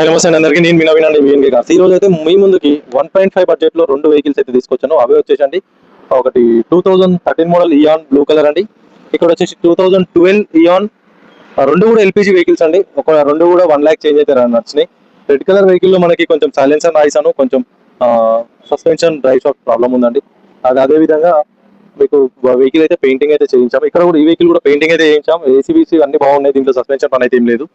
నమస్తే అందరికీ, నేను మీ నవీన్ అండి, విఎన్కే కార్స్. ఈ రోజు అయితే మీ ముందుకి 1.5 బడ్జెట్ లో 2 వెహికల్స్ అయితే తీసుకొచ్చాను. అవే వచ్చేసండి ఒకటి 2013 మోడల్ ఇయాన్ బ్లూ కలర్ అండి. ఇక్కడ వచ్చేసి 2012 ఇయాన్, రెండు కూడా ఎల్పిజి వెహికల్స్ అండి. రెండు కూడా 1 lakh చేంజ్ అయితే నచ్చినాయి. రెడ్ కలర్ వెహికల్ లో మనకి కొంచెం సైలెన్సర్ నాయిస్ అను కొంచెం సస్పెన్షన్ డ్రైవ్ షాఫ్ట్ ప్రాబ్లం ఉందండి. అదే విధంగా మీకు వెహికల్ అయితే పెయింటింగ్ అయితే చేయించాము. ఇక్కడ కూడా ఈ వెహికల్ కూడా పెయింటింగ్ అయితే చేయించాం. ఏసీబీసీ అన్ని బాగున్నాయి, దీంట్లో సస్పెన్షన్ పని అయితే ఏం లేదు.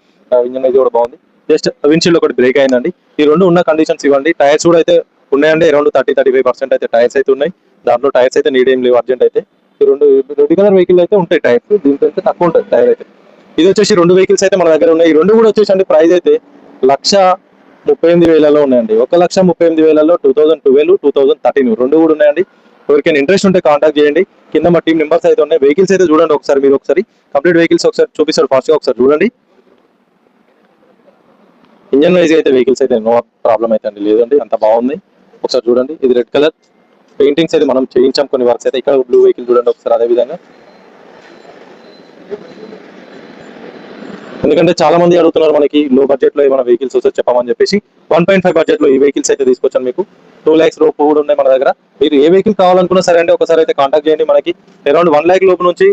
ఇంజన్ అయితే కూడా బాగుంది. జస్ట్ విండ్షీల్డ్ ఒకటి బ్రేక్ అయిందండి. ఈ రెండు ఉన్న కండిషన్స్ ఇవ్వండి. టైర్స్ కూడా అయితే ఉన్నాయండి, అరౌండ్ 30-35% అయితే టైర్స్ అయితే ఉన్నాయి. దాంట్లో టైర్స్ అయితే నీడ్ ఏం లేవు అర్జెంట్ అయితే. ఈ రెండు రెడ్ కలర్ వెహికల్ అయితే ఉంటాయి టైర్స్, దీంట్లో అయితే తక్కువ ఉంటుంది టైర్ అయితే. ఇది వచ్చేసి రెండు వెహికల్స్ అయితే మన దగ్గర ఉన్నాయి. ఈ రెండు కూడా వచ్చేసి అండి ప్రైస్ అయితే 1,38,000 ఉన్నాయండి. 1,38,000 2012, 2013 రెండు కూడా ఉన్నాయండి. ఎవరికైనా ఇంట్రెస్ట్ ఉంటే కాంటాక్ట్ చేయండి. కింద మా టీం నెంబర్స్ అయితే ఉన్నాయి. వెహికల్స్ అయితే చూడండి ఒకసారి, మీరు ఒకసారి కంప్లీట్ వెహికల్స్ ఒకసారి చూపిస్తారు ఫాస్ట్ గా, ఒకసారి చూడండి. ఇంజన్ వైజ్ అయితే వెహికల్స్ అయితే నో ప్రాబ్లం అయితే అండి లేదండి, అంత బాగుంది. ఒకసారి చూడండి. ఇది రెడ్ కలర్ పెయింటింగ్స్ అయితే మనం చేయించాం కొన్ని వర్క్స్ అయితే. ఇక్కడ బ్లూ వెహికల్ చూడండి ఒకసారి అదే విధంగా. ఎందుకంటే చాలా మంది అడుగుతున్నారు మనకి లో బడ్జెట్ లో ఏమైనా వెహికల్స్ వస్తే చెప్పమని చెప్పేసి 1.5 బడ్జెట్ లో ఈ వెహికల్స్ అయితే తీసుకొచ్చాను. మీకు 2 lakhs లోపు కూడా ఉన్నాయి మన దగ్గర. మీరు ఏ వెహికల్ కావాలనుకున్నా సరే అంటే ఒకసారి అయితే కాంటాక్ట్ చేయండి. మనకి అరౌండ్ 1 lakh లోపు నుంచి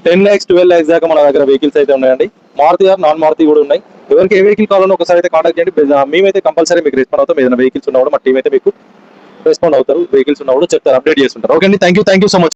10 lakhs 12 lakhs దాకా మన దగ్గర వెహికల్స్ అయితే ఉన్నాయండి. మారుతి ఆర్ నాన్ మారుతి కూడా ఉన్నాయి. ఎవరికి ఏ వెహికల్ కావాలన్నా ఒకసారి అయితే కాంటాక్ట్ చేయండి. మేమైతే కంపల్సరీ మీకు రెస్పాండ్ అవుతాం. ఏదైనా వెహికల్స్ ఉన్నా కూడా మా టీం అయితే మీకు రెస్పాండ్ అవుతారు. వెహికల్స్ ఉన్నా కూడా చెప్తారు, అప్డేట్ చేస్తుంటారు. ఓకే అండి, థ్యాంక్ యూ సో మచ్.